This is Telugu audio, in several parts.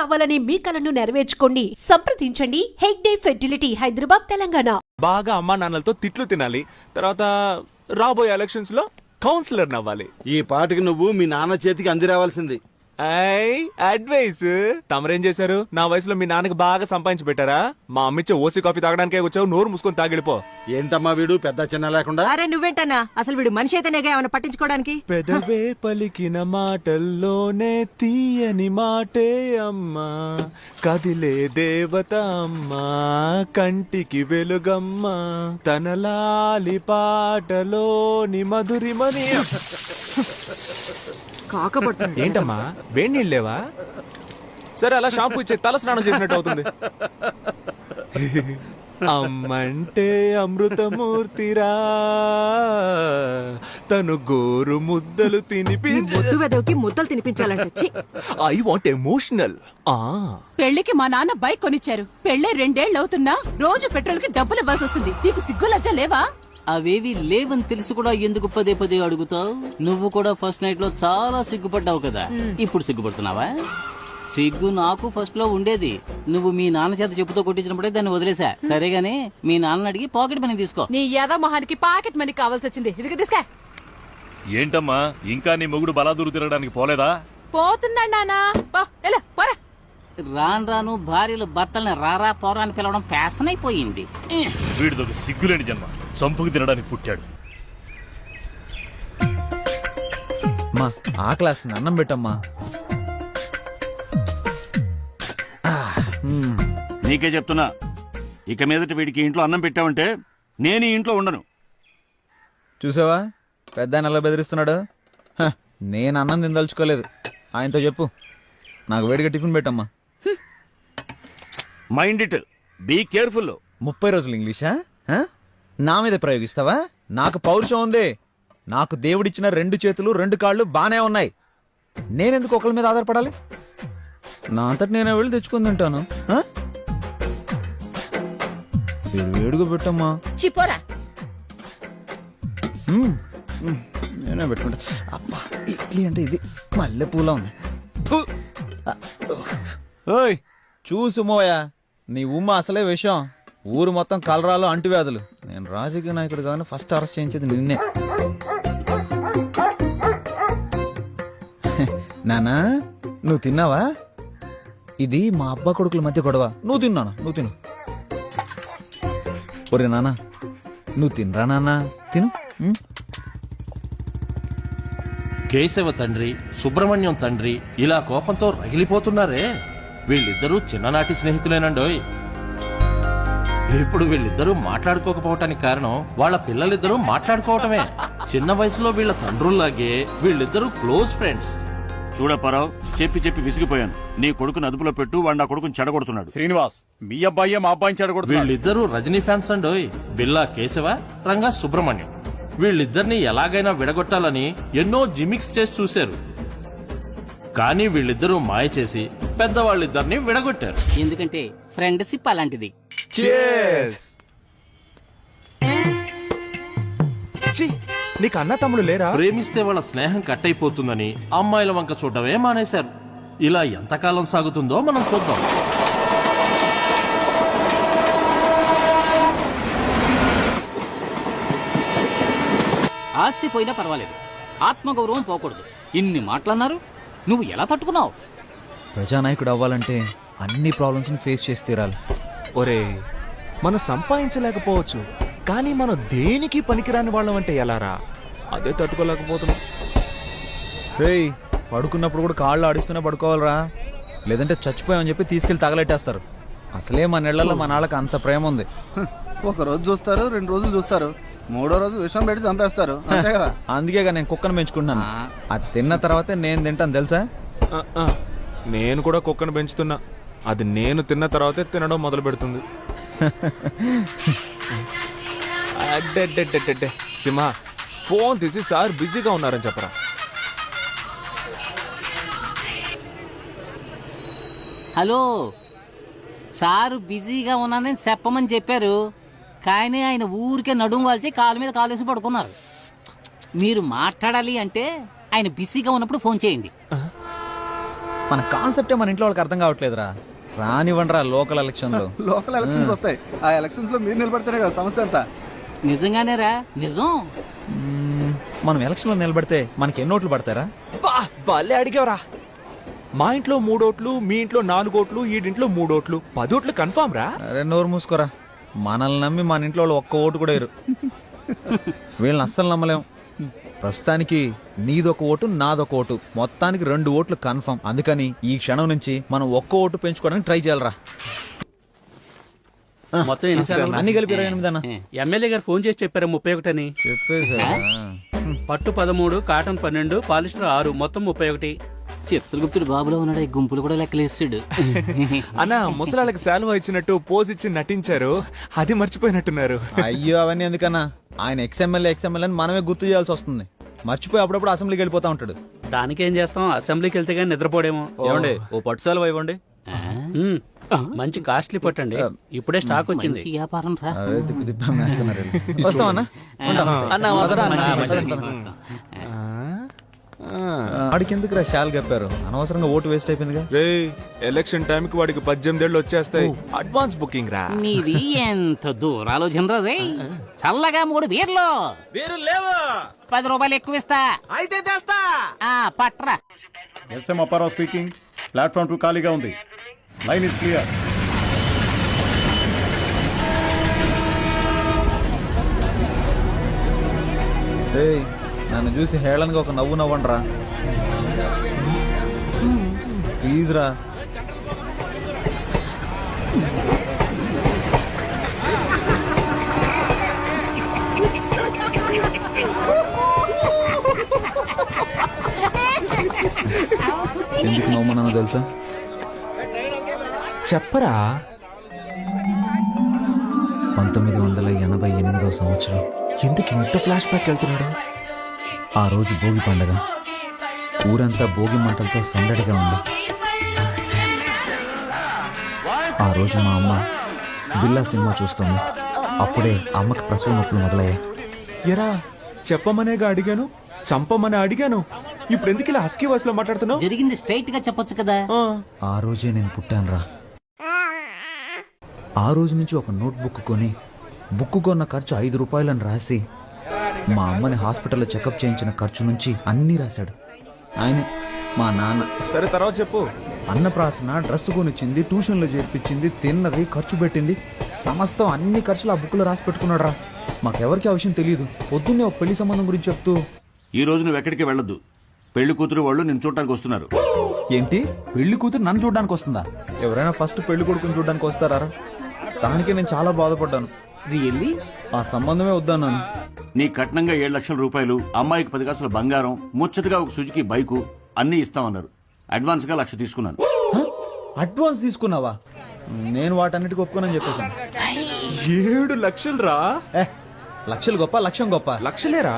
కావాలనే మీ కలను నెరవేర్చుకోండి. సంప్రదించండి హెగ్డే ఫెర్టిలిటీ, హైదరాబాద్, తెలంగాణ. బాగా అమ్మా నాన్నలతో తిట్లు తినాలి. తర్వాత రాబోయే ఎలక్షన్స్ లో కౌన్సిలర్ నవ్వాలి. ఈ పాటికి నువ్వు మీ నాన్న చేతికి అంది రావాల్సింది. అడ్వైస్ తమరేం చేశారు? నా వయసులో మీ నాన్నకి బాగా సంపాదించి పెట్టారా? మా అమ్మిచ్చే ఓసీ కాఫీ తాగడానికే వచ్చావు, నోరు మూసుకొని తాగిడిపో. ఏంటమ్మా వీడు పెద్ద చిన్న లేకుండా? అరే నువ్వేంటన్నా, అసలు వీడు మనిషి అయితేనేగా ఏమైనా పట్టించుకోవడానికి? పెదవే పలికిన మాటల్లోనే తీయని మాటే అమ్మా, కదిలే దేవత అమ్మా, కంటికి వెలుగమ్మా, తనలాలి పాటలోని మధురిమని. కాకపడుతుంది ఏంటమ్మా వేడి నీళ్ళు లేవా? సరే అలా షాంపూ ఇచ్చే, తల స్నానం చేసినట్టు అవుతుంది. అమ్మంటే అమృతమూర్తిరా, తను గోరు ముద్దలు ముద్దు వెదవికి ముద్దలు తినిపించాలంటే ఐ వాంట్ ఎమోషనల్. పెళ్లికి మా నాన్న బైక్ కొనిచ్చారు. పెళ్ళే 2 ఏళ్ళు అవుతున్నా రోజు పెట్రోల్ కి డబ్బులు ఇవ్వాల్సి వస్తుంది. నీకు సిగ్గు లజ్జ లేవా? అవేవి లేవని తెలిసి కూడా ఎందుకు పదే పదే అడుగుతావు? నువ్వు కూడా ఫస్ట్ నైట్ లో చాలా సిగ్గుపడ్డావు కదా, ఇప్పుడు సిగ్గుపడుతున్నావా? సిగ్గు నాకు ఫస్ట్ లో ఉండేది. నువ్వు మీ నాన్న చేత చెప్పుతో కొట్టించినప్పుడే దాన్ని వదిలేసా. సరేగాని మీ నాన్న అడిగి పాకెట్ మనీ తీసుకో. నీ యాద మొహానికి పాకెట్ మనీ కావాల్సి వచ్చింది. ఇదిగో తీసుకో. ఏంటమ్మా ఇంకా నీ మొగుడు బలాదూరు తిరగడానికి పోలేదా? పోతున్నాడు నానా. పోరా. రాను రాను భార్యలు భర్తల్ని రారా పోరా అని పిలవడం ఫ్యాషన్ అయిపోయింది. వీడిదొక సిగ్గులేని జన్మ, చంపుకు తినడానికి పుట్టాడు. మా ఆ క్లాస్ అన్నం పెట్టమ్మా. నీకే చెప్తున్నా, ఇక మీదట వీడికి ఇంట్లో అన్నం పెట్టావంటే నేను ఈ ఇంట్లో ఉండను. చూసావా పెద్ద ఆయన ఎలా బెదిరిస్తున్నాడు? నేను అన్నం తినదలుచుకోలేదు. ఆయనతో చెప్పు నాకు వేడిగా టిఫిన్ పెట్టమ్మా. Mind it, be careful. 30 రోజులు ఇంగ్లీషా? నా మీద ప్రయోగిస్తావా? నాకు పౌరుషం ఉంది. నాకు దేవుడిచ్చిన 2 చేతులు 2 కాళ్ళు బానే ఉన్నాయి. నేనెందుకు ఒకళ్ళ మీద ఆధారపడాలి? నా అంతటి నేనే వెళ్ళి తెచ్చుకుని తింటాను. వేడిగా పెట్టమ్మా. చిపోరా. నేనే పెట్టుకుంటా. అబ్బా ఇడ్లీ అంటే ఇది మల్లె పూల ఉంది. ఓయ్ చూసు మోయా, నీ ఉమ్మ అసలే విషయం. ఊరు మొత్తం కలరాలు అంటువ్యాధులు. నేను రాజకీయ నాయకుడు కానీ ఫస్ట్ అరెస్ట్ చేయించేది నిన్నే. నానా నువ్వు తిన్నావా? ఇది మా అబ్బా కొడుకుల మధ్య గొడవ. నువ్వు తిన్నాను, నువ్వు తిను. ఒరే నానా నువ్వు తినరా నాన్నా, తిను. కేశవ తండ్రి, సుబ్రహ్మణ్యం తండ్రి ఇలా కోపంతో రగిలిపోతున్నారే. వీళ్ళిద్దరూ చిన్ననాటి స్నేహితులేనండోయ్. ఇప్పుడు వీళ్ళిద్దరూ మాట్లాడుకోకపోవటానికి కారణం వాళ్ళ పిల్లలిద్దరూ మాట్లాడుకోవటమే. చిన్న వయసులో వీళ్ళ తండ్రుల్లాగే వీళ్ళిద్దరూ క్లోజ్ ఫ్రెండ్స్. చూడప్పారావు, చెప్పి చెప్పి విసిగిపోయాను. నీ కొడుకుని అదుపులో పెట్టు, వాడు నా కొడుకుని చెడగొడుతున్నాడు. శ్రీనివాస్, మీ అబ్బాయి మా అబ్బాయిని చెడగొడుతున్నాడు. వీళ్ళిద్దరూ రజనీ ఫ్యాన్స్ అండోయ్. బిల్లా కేశవ, రంగా సుబ్రహ్మణ్యం. వీళ్ళిద్దరిని ఎలాగైనా విడగొట్టాలని ఎన్నో జిమిక్స్ చేసి చూశారు. కానీ వీళ్ళిద్దరూ మాయ చేసి పెద్దవాళ్ళిద్దరిని విడగొట్టారు. ఎందుకంటే ఫ్రెండ్షిప్ అలాంటిది. నీకు అన్న తమ్ముడు లేరా? ప్రేమిస్తే వాళ్ళ స్నేహం కట్ అయిపోతుందని అమ్మాయిల వంక చూడటమే మానేశారు. ఇలా ఎంతకాలం సాగుతుందో మనం చూద్దాం. ఆస్తి పోయినా పర్వాలేదు, ఆత్మగౌరవం పోకూడదు. ఇన్ని మాటలన్నారు, నువ్వు ఎలా తట్టుకున్నావు? ప్రజానాయకుడు అవ్వాలంటే అన్ని ప్రాబ్లమ్స్ ని ఫేస్ చేసి తీరాలి. ఒరే మనం సంపాదించలేకపోవచ్చు, కానీ మనం దేనికి పనికిరాని వాళ్ళం అంటే ఎలారా? అదే తట్టుకోలేకపోతున్నాం. రేయ్ పడుకున్నప్పుడు కూడా కాళ్ళు ఆడిస్తూనే పడుకోవాలరా, లేదంటే చచ్చిపోయామని చెప్పి తీసుకెళ్లి తగలెట్టేస్తారు. అసలే మన ఇళ్లలో మన వాళ్ళకి అంత ప్రేమ ఉంది. ఒక రోజు చూస్తారు, 2 రోజులు చూస్తారు, 3వ రోజు విషం పెట్టి చంపేస్తారు. అందుకేగా నేను కుక్కను పెంచుకుంటున్నాను. అది తిన్న తర్వాతే నేను తింటాను తెలుసా? నేను కూడా కుక్కను పెంచుతున్నా. అది నేను తిన్న తర్వాతే తినడం మొదలు పెడుతుంది. సింహ ఫోన్ తీసి సార్ బిజీగా ఉన్నారని చెప్పరా. హలో సారు బిజీగా ఉన్నానని చెప్పమని చెప్పారు, కానీ ఆయన ఊరికే నడుము వాల్చి కాలు మీద కాలేసి పడుకున్నారు. మీరు మాట్లాడాలి అంటే ఆయన బిజీగా ఉన్నప్పుడు ఫోన్ చేయండి. మన కాన్సెప్టే మన ఇంట్లో వాళ్ళకి అర్థం కావట్లేదురా. రానివ్వండిరా లోకల్ ఎలక్షన్లు. లోకల్ ఎలక్షన్స్ వస్తాయి. ఆ ఎలక్షన్స్ లో మీరు నిలబడితేనే కదా సమస్య అంతా. నిజంగానేరా నిజం. మనం ఎలక్షన్లో నిలబడితే మనకి ఎన్ని ఓట్లు పడతారా? బా భలే అడిగావరా. మా ఇంట్లో 3 ఓట్లు, మీ ఇంట్లో 4 ఓట్లు, ఈడింట్లో 3 ఓట్లు, 10 ఓట్లు కన్ఫామ్ రా. అరే నోరు మూసుకోరా. మనల్ని నమ్మి మన ఇంట్లో వాళ్ళు ఒక్క ఓటు కూడా వేరు. వీళ్ళని అస్సలు నమ్మలేం. ప్రస్తుతానికి నీదొక ఓటు, నాదొక ఓటు, మొత్తానికి 2 ఓట్లు కన్ఫర్మ్. అందుకని ఈ క్షణం నుంచి మనం ఒక్క ఓటు పెంచుకోవడానికి ట్రై చేయాలరా. మొత్తం ఎన్ని సార్లు? అన్ని కలిపి 28 అన్న. ఎమ్మెల్యే గారు ఫోన్ చేసి చెప్పారు 31 చెప్పేసా? పట్టు 13, కాటన్ 12, పాలిస్టర్ 6, మొత్తం 31. చిత్రగుప్తుడు బాబులో ఉన్నాడు, ఈ గుంపులు కూడా లెక్కలేసాడు. అన్న ముసలాళ్ళకి శాలువా ఇచ్చినట్టు పోజ్ ఇచ్చి నటించారు, అది మర్చిపోయినట్టున్నారు. అయ్యో అవన్నీ ఎందుకన్నా, ఆయన ఎక్స్ఎమ్మెల్యే అని మనమే గుర్తు చేయాల్సి వస్తుంది. మర్చిపోయి అప్పుడప్పుడు అసెంబ్లీకి వెళ్ళిపోతా ఉంటాడు. దానికేం చేస్తాం, అసెంబ్లీకి వెళ్తే గానీ నిద్రపోడేమో. ఏమండి ఓ పట్టు శాలువా ఇవ్వండి. ఉమ్, మంచి కాస్ట్లీ పట్టండి, ఇప్పుడే స్టాక్ వచ్చింది. మంచి వ్యాపారం రా. అవే తిప్పి తిప్పి అమ్మేస్తున్నారు వీళ్ళు. వస్తామన్నా? అన్న వస్తా అన్న. వాడికి ఎందుకురా షాల్ కప్పారు? అనవసరంగా ఓటు వేస్ట్ అయిపోయిందిగా. రేయ్ ఎలక్షన్ టైం కి వాడికి 18 ఏళ్ళు వచ్చేస్తాయి. అడ్వాన్స్ బుకింగ్ రా. నీది ఎంత దూరాలోచనరా రే. చల్లగా 3 బీర్లు వేరు లేవా? 10 రూపాయలు ఎక్కువ ఇస్తా. అయితే తెస్తా. పట్రా. S M Apparao speaking. ప్లాట్ఫామ్ 2 ఖాళీగా ఉంది. Line is clear. ఏయ్ నన్ను చూసి హేళనగా ఒక నవ్వు నవ్వండిరా ప్లీజ్ రా. ఎందుకు నవ్వుమన్నానో తెలుసా? చెప్పరా. 1988వ సంవత్సరం. ఎందుకు ఇంత ఫ్లాష్ బ్యాక్ వెళ్తున్నాడు? ఆ రోజు భోగి పండగ. ఊరంతా భోగి మంటలతో సందడిగా ఉంది. ఆ రోజు మా అమ్మ బిల్లా సినిమా చూస్తుంది. అప్పుడే అమ్మకి ప్రసవ నొప్పులు మొదలయ్యాయి. ఎరా చెప్పమనేగా అడిగాను, చంపమని అడిగాను. ఇప్పుడు ఎందుకు ఇలా హస్కీ వాయిస్ లో మాట్లాడుతున్నావు? జరిగింది స్ట్రైట్ గా చెప్పొచ్చు కదా. ఆ రోజే నేను పుట్టానురా. ఆ రోజు నుంచి ఒక నోట్బుక్ కొని బుక్ కొన్న ఖర్చు 5 రూపాయలని రాసి మా అమ్మని హాస్పిటల్లో చెకప్ చేయించిన ఖర్చు నుంచి అన్నీ రాశాడు ఆయనే, మా నాన్న. సరే తర్వాత చెప్పు. అన్నప్రాసన, డ్రెస్ కొనిచ్చింది, ట్యూషన్లో చేర్పించింది, తిన్నది, ఖర్చు పెట్టింది, సమస్తం అన్ని ఖర్చులు ఆ బుక్లో రాసి పెట్టుకున్నాడు రా. మాకెవరికి ఆ విషయం తెలియదు. పొద్దున్నే ఒక పెళ్లి సంబంధం గురించి చెప్తూ, ఈ రోజు నువ్వు ఎక్కడికి వెళ్ళొద్దు. పెళ్లి కూతురు వాళ్ళు నిన్ను చూడటానికి వస్తున్నారు. ఏంటి పెళ్లి కూతురు నన్ను చూడడానికి వస్తుందా? ఎవరైనా ఫస్ట్ పెళ్లి కొడుకుని చూడడానికి వస్తారా? దానికి నేను చాలా బాధపడ్డాను. రియల్లీ? ఆ సంబంధమే వద్దన్నాను. నీ కట్నంగా 7 లక్షల రూపాయలు, అమ్మాయికి 10 కాసుల బంగారం, ముచ్చటగా ఒక సుజుకి బైకు అన్నీ ఇస్తామన్నారు. అడ్వాన్స్ గా 1,00,000 తీసుకున్నాను. అడ్వాన్స్ తీసుకున్నావా? నేను వాటన్నిటికి ఒప్పుకోనని చెప్పేశాను. 7 లక్షలు రా. లక్షలు గొప్ప, లక్ష్యం గొప్ప. లక్షలేరా?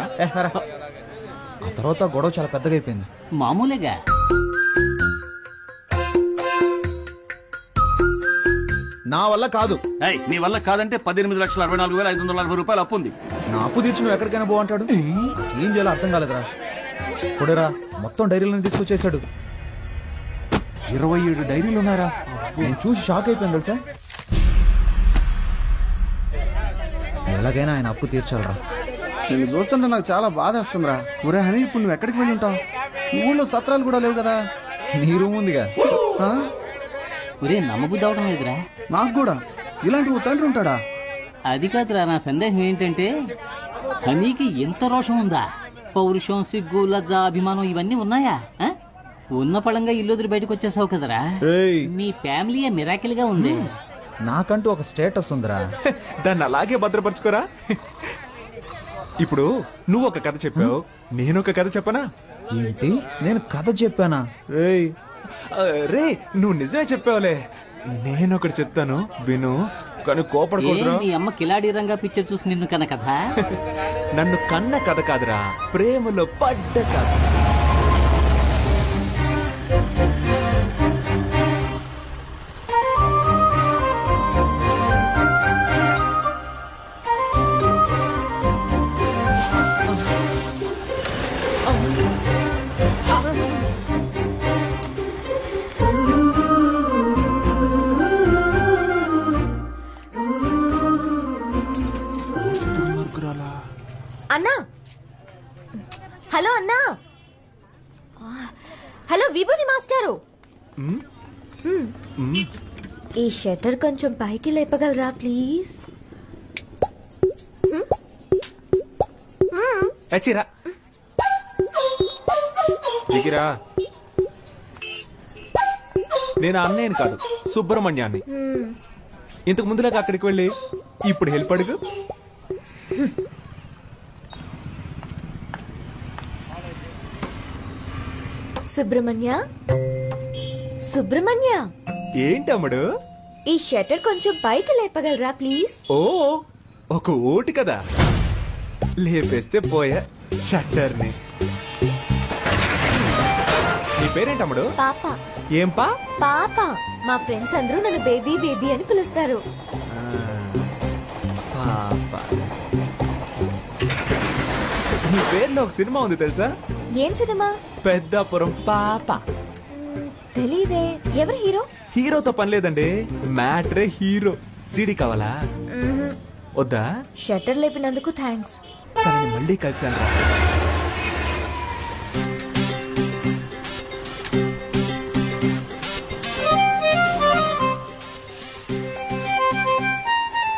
ఆ తర్వాత గొడవ చాలా పెద్దగా అయిపోయింది. మామూలుగా నా వల్ల కాదు. ఏయ్, నీ వల్ల కాదంటే 18,64,540 రూపాయలు అప్పు ఉంది. నా అప్పు తీర్చి నువ్వు ఎక్కడికైనా పో అంటాడు. ఏం చేయాలో అర్థం కాలేదురా. ఇప్పుడేరా మొత్తం డైరీలను తీసుకొచ్చేసాడు. 27 డైరీలు ఉన్నారా? నేను చూసి షాక్ అయిపోయింది తెలుసా. ఎలాగైనా ఆయన అప్పు తీర్చాలరా. నేను చూస్తుంటే నాకు చాలా బాధ వస్తుందిరా. ఒరే హనీ, ఇప్పుడు నువ్వు ఎక్కడికి వెళ్ళి ఉంటావు? ఊళ్ళో సత్రాలు కూడా లేవు కదా. నీ రూమ్ ఉందిగా. ఆ? ఒరే నమ్మబుద్ధి అవడం లేదురా. నాకు కూడా ఇలాంటి ఓ తండ్రి ఉంటాడా? అది కాదురా, నా సందేహం ఏంటంటే హనీకి ఎంత రోషం ఉందా? పౌరుషం, సిగ్గు, లజ్జ, అభిమానం ఇవన్నీ ఉన్నాయా? ఉన్న పళంగా ఇల్లు వదిలి బయటకు వచ్చేసావు కదరా. మీ ఫ్యామిలీ మిరాకిల్ గా ఉంది. నాకంటూ ఒక స్టేటస్ ఉందిరా. దాన్ని అలాగే భద్రపరచుకోరా. ఇప్పుడు నువ్వు ఒక కథ చెప్పావు, నేను ఒక కథ చెప్పనా? ఏంటి, నేను కథ చెప్పానా? రేయ్ రే నువ్వు నిజమే చెప్పావులే. నేను ఒకటి చెప్తాను విను, కానీ కోపడకూడదురా. మీ అమ్మ కిలాడి రంగా పిక్చర్ చూసి నిన్ను కన కథ. నన్ను కన్న కథ కాదురా, ప్రేమలో పడ్డ కథ. అన్నా, హలో అన్నా. హలో విభూతి మాస్టారు. ఈ షట్టర్ కొంచెం పైకి లేపగలరా ప్లీజ్? చిరా దిగిరా. నేను అన్నయ్యని కాదు, సుబ్రహ్మణ్యాన్ని. ఇంతకు ముందులాగా అక్కడికి వెళ్ళి ఇప్పుడు హెల్ప్ అడుగు. సుబ్రహ్మణ్య, సుబ్రహ్మణ్య, ఏంటమ్ముడు? ఈ షట్టర్ కొంచెం పైకి లేపగలరా ప్లీజ్? ఓ, ఒక ఓటు కదా, లేపేస్తే పోయా షట్టర్ని. నీ పేరేంటమ్ముడు? పాప. ఏం పా? పాప. మా ఫ్రెండ్స్ అందరూ నన్ను బేబీ బేబీ అని పిలుస్తారు. పాప. నీ పేరులో ఒక సినిమా ఉంది తెలుసా? ఏం సినిమా? పెద్దాపురం పాప. తెలీదే. ఎవరు హీరో? హీరోతో పని లేదండి, మ్యాట్రే హీరో. సీడీ కావాలా? వద్దా? షట్టర్ లేపినందుకు థ్యాంక్స్. తనని మళ్ళీ కలిసాను.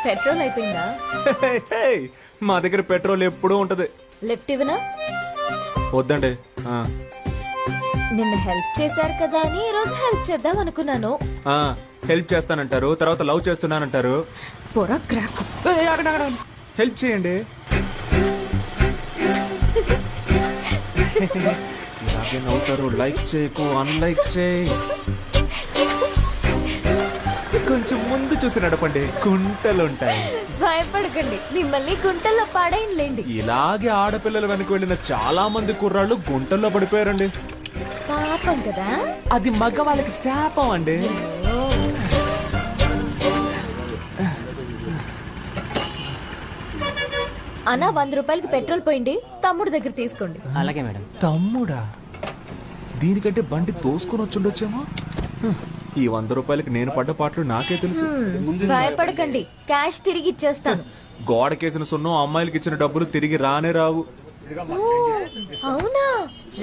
పెట్రోల్ అయిపోయిందా? మా దగ్గర పెట్రోల్ ఎప్పుడూ ఉంటది. లిఫ్ట్ ఇవ్వనా? వద్దండి. నిన్న హెల్ప్ చేశారు కదా అని ఈ రోజు హెల్ప్ చేద్దాం అనుకున్నాను. హెల్ప్ చేస్తానంటారు, తర్వాత లవ్ చేస్తున్నానంటారు. పొర క్రాక్. హెల్ప్ చేయండి. ఇలాగే నవ్వుతారు. లైక్ చేయకు, అన్లైక్ చేయి. కొంచెం ముందు చూసి నడపండి, గుంటలుంటాయి. భయపడకండి, మిమ్మల్ని గుంటల్లో పాడైనలేండి. ఇలాగే ఆడపిల్లలు వెనక వెళ్ళిన చాలా మంది కుర్రాళ్ళు గుంటల్లో పడిపోయారండి. పాపం కదా. అది మగవాళ్ళకి శాపం అండి. అన్నా 100 రూపాయలకి పెట్రోల్ పోయింది, తమ్ముడు దగ్గర తీసుకోండి. అలాగే మేడం. తమ్ముడా? దీనికంటే బండి తోసుకొని వచ్చుండొచ్చేమో. ఈ 100 రూపాయలకి నేను పడ్డ పాటలు నాకే తెలుసు. భయపడకండి, క్యాష్ తిరిగి ఇచ్చేస్తాను. గోడకేసిన సున్నం అమ్మాయిలకి ఇచ్చిన డబ్బులు తిరిగి రానే రావు. ఓ, అవునా?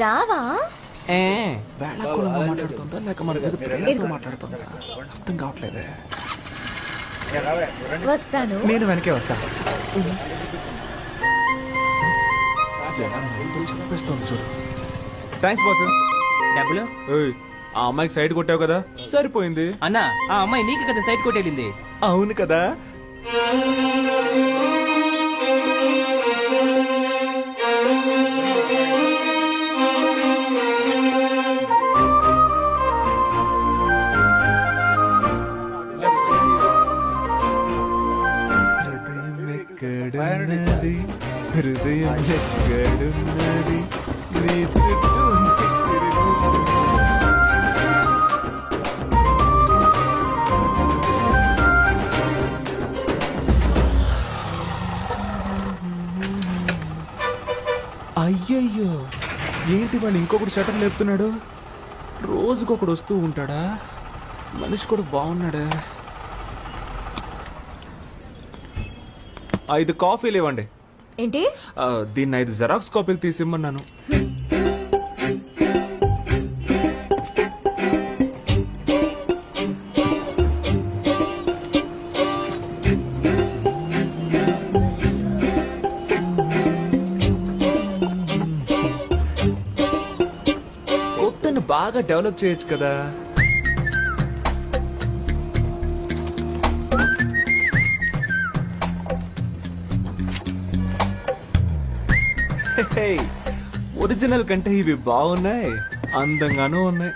రావా? వేళాకులంగా మాట్లాడుతుందా లేక మన మీద ప్రేమతో మాట్లాడుతుందా అర్థం కావట్లేదే. వస్తాను. నేను వెనకే వస్తా. చంపేస్తుంది చూడు. Thanks boss. డబ్బులు? ఆ అమ్మాయికి సైడ్ కొట్టావు కదా, సరిపోయింది. అన్నా, ఆ అమ్మాయి నీకు కదా సైడ్ కొట్టేసింది. అవును కదా. ఎక్కడున్నది, హృదయం ఎక్కడున్నది, నీ చుట్టూ అయ్యయ్యో, ఏంటి వాళ్ళు ఇంకొకటి షటర్ లేపుతున్నాడు? రోజుకొకడు వస్తూ ఉంటాడా? మనిషి కూడా బాగున్నాడా? 5 కాఫీలు ఇవ్వండి. ఏంటి? దీన్ని 5 జెరాక్స్ కాపీలు తీసిమ్మన్నాను. కొత్తను బాగా డెవలప్ చేయొచ్చు కదా. ఒరిజినల్ కంటే ఇవి బాగున్నాయి, అందంగానూ ఉన్నాయి.